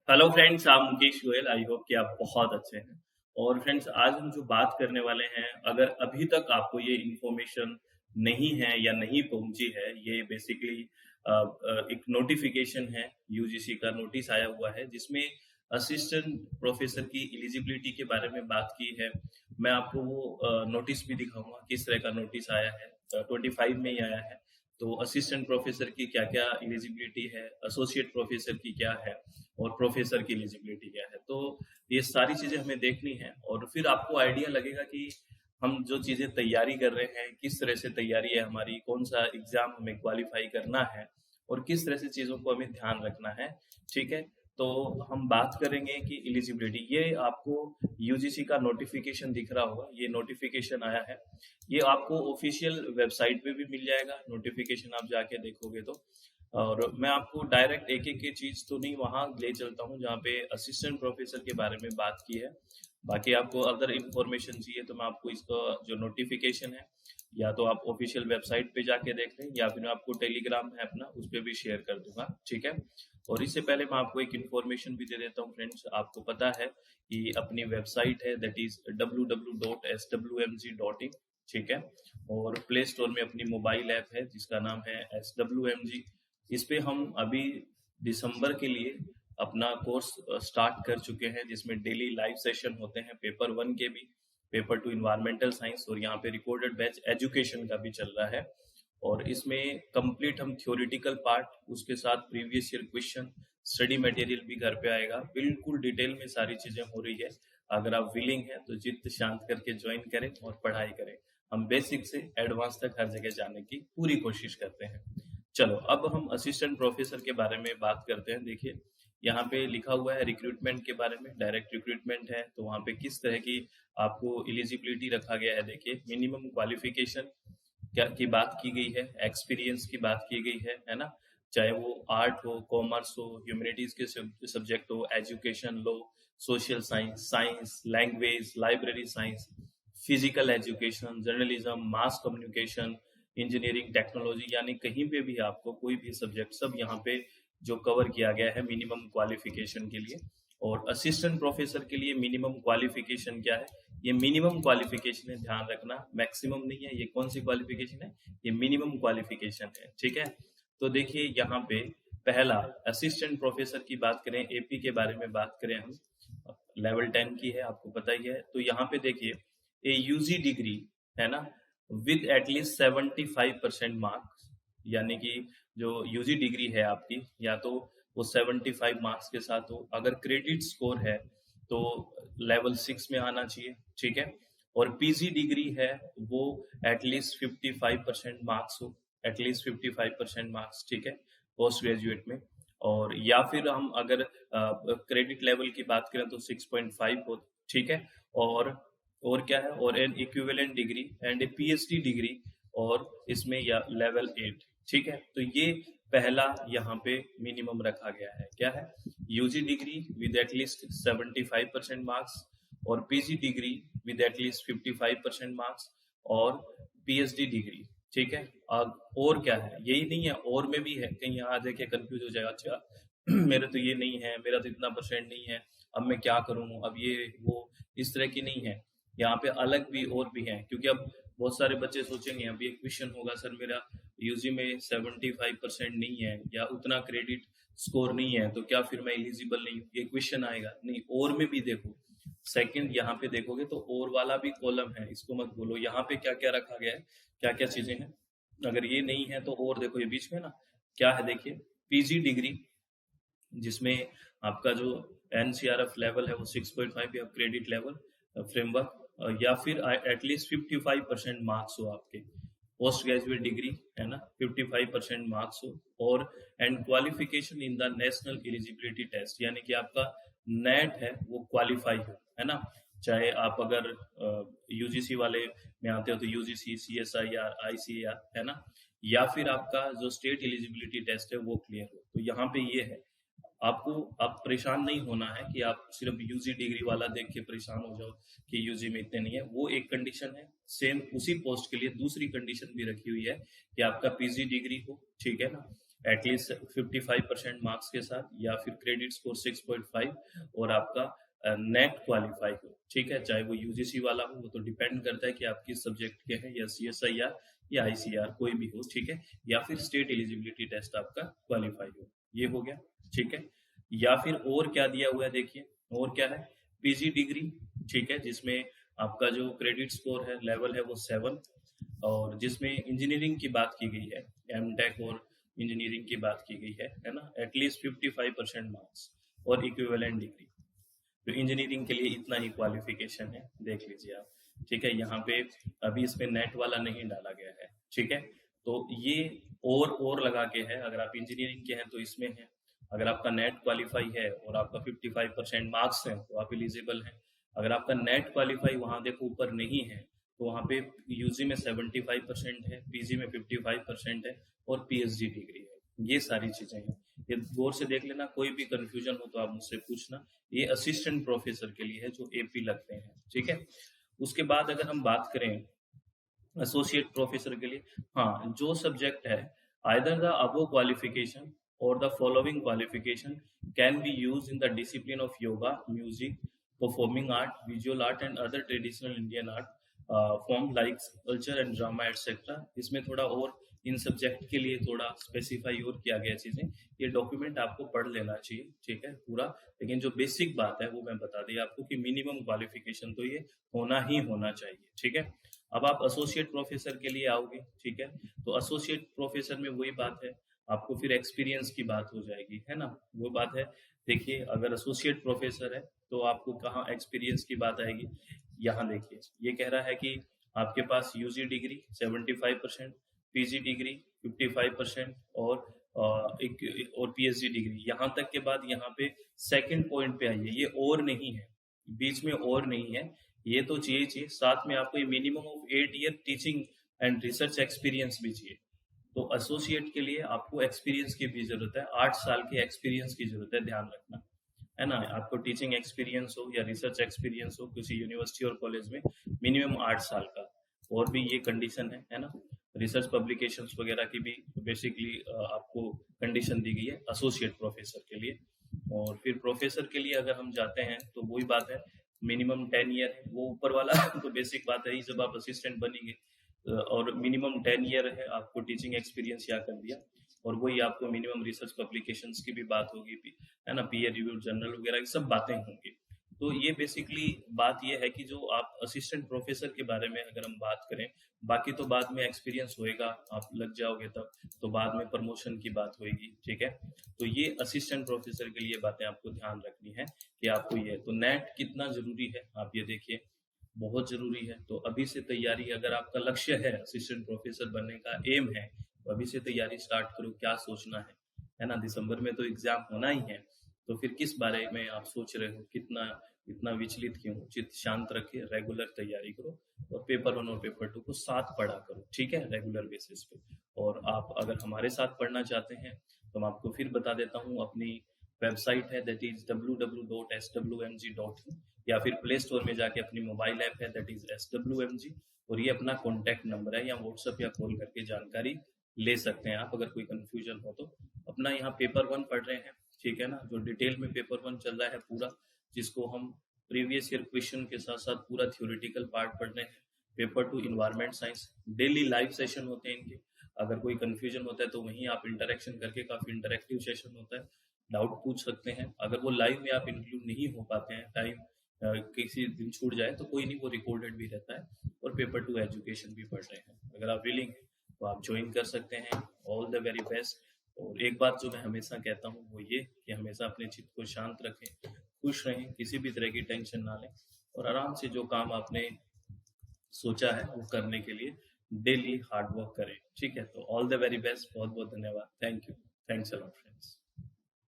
Hello friends, आप Mukesh Goyal. I hope कि आप बहुत अच्छे हैं। और फ्रेंड्स, आज हम जो बात करने वाले हैं, अगर अभी तक आपको ये इन्फॉर्मेशन नहीं है या नहीं पहुंची है, ये बेसिकली एक नोटिफिकेशन है। यूजीसी का नोटिस आया हुआ है जिसमें असिस्टेंट प्रोफेसर की एलिजिबिलिटी के बारे में बात की है। मैं आपको वो नोटिस भी दिखाऊंगा किस तरह का नोटिस आया है। 25 में ही आया है। तो असिस्टेंट प्रोफेसर की क्या क्या एलिजिबिलिटी है, एसोसिएट प्रोफेसर की क्या है और प्रोफेसर की एलिजिबिलिटी क्या है। तो ये सारी चीजें हमें देखनी है और फिर आपको आइडिया लगेगा कि हम जो चीजें तैयारी कर रहे हैं, किस तरह से तैयारी है हमारी, कौन सा एग्जाम हमें क्वालिफाई करना है और किस तरह से चीजों को हमें ध्यान रखना है। ठीक है। तो हम बात करेंगे कि एलिजिबिलिटी, ये आपको यूजीसी का नोटिफिकेशन दिख रहा होगा। ये नोटिफिकेशन आया है, ये आपको ऑफिशियल वेबसाइट पे भी मिल जाएगा। नोटिफिकेशन आप जाके देखोगे तो, और मैं आपको डायरेक्ट एक एक की चीज तो नहीं वहां ले चलता हूँ जहाँ पे असिस्टेंट प्रोफेसर के बारे में बात की है। बाकी आपको अदर इन्फॉर्मेशन चाहिए तो मैं आपको इसका जो नोटिफिकेशन है, या तो आप ऑफिशियल वेबसाइट पे जाके देख लें या फिर मैं आपको टेलीग्राम है अपना, उस पर भी शेयर कर दूंगा। ठीक है। और इससे पहले मैं आपको एक इन्फॉर्मेशन भी दे देता हूँ फ्रेंड्स। आपको पता है कि अपनी वेबसाइट है, दैट इज www.swmg.in। ठीक है। और प्ले स्टोर में अपनी मोबाइल ऐप है जिसका नाम है SWMG। इस पे हम अभी दिसंबर के लिए अपना कोर्स स्टार्ट कर चुके हैं, जिसमें डेली लाइव सेशन होते हैं, पेपर 1 के भी, पेपर 2 इन्वायरमेंटल साइंस, और यहाँ पे रिकॉर्डेड बैच एजुकेशन का भी चल रहा है। और इसमें कंप्लीट हम थ्योरेटिकल पार्ट, उसके साथ previous year question, study material भी घर पे आएगा। बिल्कुल डिटेल में सारी चीजें हो रही है। अगर आप विलिंग है तो चित्त शांत करके ज्वाइन करें और पढ़ाई करें। हम बेसिक से एडवांस तक हर जगह जाने की पूरी कोशिश करते हैं। चलो, अब हम असिस्टेंट प्रोफेसर के बारे में बात करते हैं। देखिए, यहाँ पे लिखा हुआ है रिक्रूटमेंट के बारे में। डायरेक्ट रिक्रूटमेंट है, तो वहाँ पे किस तरह की आपको एलिजिबिलिटी रखा गया है। देखिए, मिनिमम क्वालिफिकेशन क्या की बात की गई है, एक्सपीरियंस की बात की गई है ना। चाहे वो आर्ट हो, कॉमर्स हो, ह्यूमैनिटीज के सब्जेक्ट हो, education law, social science, science, language, library science, physical education, journalism, mass communication, engineering, technology, यानी कहीं पे भी आपको कोई भी सब्जेक्ट, सब यहाँ पे जो कवर किया गया है मिनिमम क्वालिफिकेशन के लिए। और असिस्टेंट प्रोफेसर के लिए मिनिमम क्वालिफिकेशन क्या है, ये मिनिमम क्वालिफिकेशन है, ध्यान रखना, मैक्सिमम नहीं है। ये कौन सी क्वालिफिकेशन है, ये मिनिमम क्वालिफिकेशन है। ठीक है। तो देखिए यहाँ पे पहला, असिस्टेंट प्रोफेसर की बात करें, एपी के बारे में बात करें हम, लेवल 10 की है, आपको पता ही है। तो यहाँ पे देखिए, ए यूजी डिग्री है ना, विद एटलीस्ट 75% मार्क्स, यानी कि जो यूजी डिग्री है आपकी, या तो वो 75 मार्क्स के साथ हो। अगर क्रेडिट स्कोर है तो लेवल 6 में आना चाहिए। ठीक है। और पीजी डिग्री है वो एटलीस्ट 55% मार्क्स हो, एटलीस्ट 55% मार्क्स। ठीक है, पोस्ट ग्रेजुएट में। और या फिर हम अगर क्रेडिट लेवल की बात करें तो 6.5 हो। ठीक है। और क्या है, और N equivalent degree and A PhD degree, और इसमें या लेवल 8। ठीक है। तो ये पहला यहाँ पे मिनिमम रखा गया है, क्या है, UG degree with at least 75% marks, और PG degree with at least 55% marks, और पीएचडी डिग्री। ठीक है। अब और क्या है, यही नहीं है, और में भी है, कहीं यहाँ आ जाके कंफ्यूज हो जाएगा, अच्छा मेरे तो ये नहीं है, मेरा तो इतना परसेंट नहीं है, अब मैं क्या करूं, अब ये वो, इस तरह की नहीं है। यहाँ पे अलग भी और भी है, क्योंकि अब बहुत सारे बच्चे सोचेंगे, अभी एक क्वेश्चन होगा, सर मेरा यूजी में 75% नहीं है या उतना क्रेडिट स्कोर नहीं है, तो क्या फिर मैं एलिजिबल नहीं हूँ, ये क्वेश्चन आएगा। नहीं, और में भी देखो, सेकंड यहाँ पे देखोगे तो और वाला भी कॉलम है, इसको मत बोलो। यहाँ पे क्या क्या रखा गया है, क्या क्या चीजें हैं, अगर ये नहीं है तो और देखो, ये बीच में ना क्या है, देखिए, पीजी डिग्री, जिसमें आपका जो एनसीआरएफ लेवल है वो 6.5 या क्रेडिट लेवल फ्रेमवर्क, या फिर एटलीस्ट 55% मार्क्स हो आपके। पोस्ट ग्रेजुएट डिग्री है ना, 55% मार्क्स हो। और and qualification in the national eligibility test, यानी कि आपका नेट है वो क्वालिफाई हो, है ना। चाहे आप अगर यूजीसी वाले में आते हो तो यूजीसी, सीएसआईआर, आईसीएआर, है ना, या फिर आपका जो स्टेट एलिजिबिलिटी टेस्ट है वो क्लियर हो। तो यहाँ पे ये है, आपको अब परेशान नहीं होना है कि आप सिर्फ यूजी डिग्री वाला देख के परेशान हो जाओ कि यूजी में इतने नहीं है। वो एक कंडीशन है। सेम उसी पोस्ट के लिए दूसरी कंडीशन भी रखी हुई है कि आपका पीजी डिग्री हो। ठीक है ना। एटलीस्ट 55% मार्क्स के साथ, या फिर क्रेडिट स्कोर 6.5 और आपका नेट क्वालिफाई हो, ठीक है। चाहे वो यूजीसी वाला हो, वो तो डिपेंड करता है कि आप किस सब्जेक्ट के हैं, या सीएसआईआर या आईसीआर कोई भी हो, ठीक है। या फिर स्टेट एलिजिबिलिटी टेस्ट आपका क्वालिफाई हो, ये हो गया, ठीक है। या फिर और क्या दिया हुआ है देखिए, और क्या है, पीजी डिग्री, ठीक है, जिसमें आपका जो क्रेडिट स्कोर है, लेवल है वो 7, और जिसमें इंजीनियरिंग की बात की गई है, एमटेक और इंजीनियरिंग की बात की गई है ना, एटलीस्ट 55% मार्क्स और इक्विवेलेंट डिग्री। तो इंजीनियरिंग के लिए इतना ही क्वालिफिकेशन है, देख लीजिए आप, ठीक है। यहाँ पे अभी इसमें नेट वाला नहीं डाला गया है, ठीक है। तो ये और लगा के है, अगर आप इंजीनियरिंग के हैं तो इसमें है, अगर आपका नेट क्वालिफाई है और आपका 55% मार्क्स है तो आप एलिजिबल हैं। अगर आपका नेट क्वालिफाई वहाँ देखो ऊपर नहीं है, तो वहाँ पे यूजी में 75% है, पीजी में 55% है और पीएचडी डिग्री है। ये सारी चीजें हैं, ये गौर से देख लेना, कोई भी कंफ्यूजन हो तो आप मुझसे पूछना। ये असिस्टेंट प्रोफेसर के लिए है जो एपी लगते हैं, ठीक है। उसके बाद अगर हम बात करें एसोसिएट प्रोफेसर के लिए, हाँ, जो सब्जेक्ट है आइदर द अबव क्वालिफिकेशन और the following qualification can be use in the discipline of yoga, music, performing art, visual art and other traditional Indian art form like culture and drama etcetera. इसमें थोड़ा और इन subject के लिए थोड़ा specify और किया गया चीजें, ये डॉक्यूमेंट आपको पढ़ लेना चाहिए, ठीक है, पूरा। लेकिन जो बेसिक बात है वो मैं बता दी आपको कि मिनिमम क्वालिफिकेशन तो ये होना ही होना चाहिए, ठीक है। अब आप एसोसिएट प्रोफेसर के लिए आओगे, ठीक है। तो एसोसिएट प्रोफेसर में वही बात है, आपको फिर एक्सपीरियंस की बात हो जाएगी, है ना, वो बात है। देखिए, अगर एसोसिएट प्रोफेसर है तो आपको कहाँ एक्सपीरियंस की बात आएगी, यहाँ देखिए, ये कह रहा है कि आपके पास यूजी डिग्री 75%, पीजी डिग्री 55% और पीएचडी डिग्री, यहाँ तक के बाद यहाँ पे सेकंड पॉइंट पे आइए, ये और नहीं है, बीच में और नहीं है, ये तो चाहिए, साथ में आपको ये minimum of 8 year teaching and research experience भी चाहिए। तो एसोसिएट के लिए आपको एक्सपीरियंस की भी जरूरत है, 8 साल के एक्सपीरियंस की जरूरत है, ध्यान रखना, है ना। आपको टीचिंग एक्सपीरियंस हो या रिसर्च एक्सपीरियंस हो किसी यूनिवर्सिटी और कॉलेज में, मिनिमम 8 साल का। और भी ये कंडीशन है ना। रिसर्च पब्लिकेशंस वगैरह की भी बेसिकली आपको कंडीशन दी गई है एसोसिएट प्रोफेसर के लिए। और फिर प्रोफेसर के लिए अगर हम जाते हैं तो वही बात है, मिनिमम 10 ईयर है, वो ऊपर वाला तो बेसिक बात है ही, जब आप असिस्टेंट बनेंगे और मिनिमम 10 ईयर है, आपको टीचिंग एक्सपीरियंस या कर दिया, और वही आपको मिनिमम रिसर्च पब्लिकेशंस की भी बात होगी, है ना, पीयर रिव्यूड जर्नल वगैरह की सब बातें होंगी। तो ये बेसिकली बात ये है कि जो आप असिस्टेंट प्रोफेसर के बारे में अगर हम बात करें, बाकी तो बाद में एक्सपीरियंस होएगा, आप लग जाओगे तब, तो बाद में प्रमोशन की बात होएगी, ठीक है। तो ये असिस्टेंट प्रोफेसर के लिए बातें आपको ध्यान रखनी है कि आपको ये, तो नेट कितना जरूरी है आप ये देखिए, बहुत जरूरी है। तो अभी से तैयारी, अगर आपका लक्ष्य है असिस्टेंट प्रोफेसर बनने का एम है, तो अभी से तैयारी स्टार्ट करो, क्या सोचना है ना। दिसंबर में तो एग्जाम होना ही है, तो फिर किस बारे में आप सोच रहे हो, कितना इतना विचलित क्यों, चित्त शांत रखिए, रेगुलर तैयारी करो, और पेपर 1 और पेपर 2 को साथ पढ़ा करो, ठीक है, रेगुलर बेसिस पे। और आप अगर हमारे साथ पढ़ना चाहते हैं तो मैं आपको फिर बता देता हूँ, अपनी वेबसाइट है दैट इज www.swmg.in, या फिर प्ले स्टोर में जाके अपनी मोबाइल ऐप है दैट इज SWMG, और ये अपना कॉन्टैक्ट नंबर है, या व्हाट्सएप या कॉल करके जानकारी ले सकते हैं आप, अगर कोई कंफ्यूजन हो तो। अपना यहाँ पेपर 1 पढ़ रहे हैं, ठीक है ना, जो डिटेल में पेपर 1 चल रहा है पूरा, जिसको हम प्रीवियस ईयर क्वेश्चन के साथ साथ पूरा थ्योरेटिकल पार्ट पढ़ रहे हैं। Paper 2 environment science, daily live session होते हैं इनके, अगर कोई कंफ्यूजन होता है तो वहीं आप इंटरेक्शन करके, काफी इंटरेक्टिव सेशन होता है, डाउट पूछ सकते हैं। अगर वो लाइव में आप इंक्लूड नहीं हो पाते हैं, टाइम किसी दिन छूट जाए तो कोई नहीं, वो रिकॉर्डेड भी रहता है। और पेपर 2 एजुकेशन भी पढ़ रहे हैं, अगर आप विलिंग है तो आप ज्वाइन कर सकते हैं। All the very best. और एक बात जो मैं हमेशा कहता हूँ वो ये कि हमेशा अपने चित्त को शांत रखें, खुश रहें, किसी भी तरह की टेंशन ना लें, और आराम से जो काम आपने सोचा है वो करने के लिए डेली हार्ड वर्क करें, ठीक है। तो ऑल द वेरी बेस्ट, बहुत बहुत धन्यवाद, thank you, thanks a lot friends.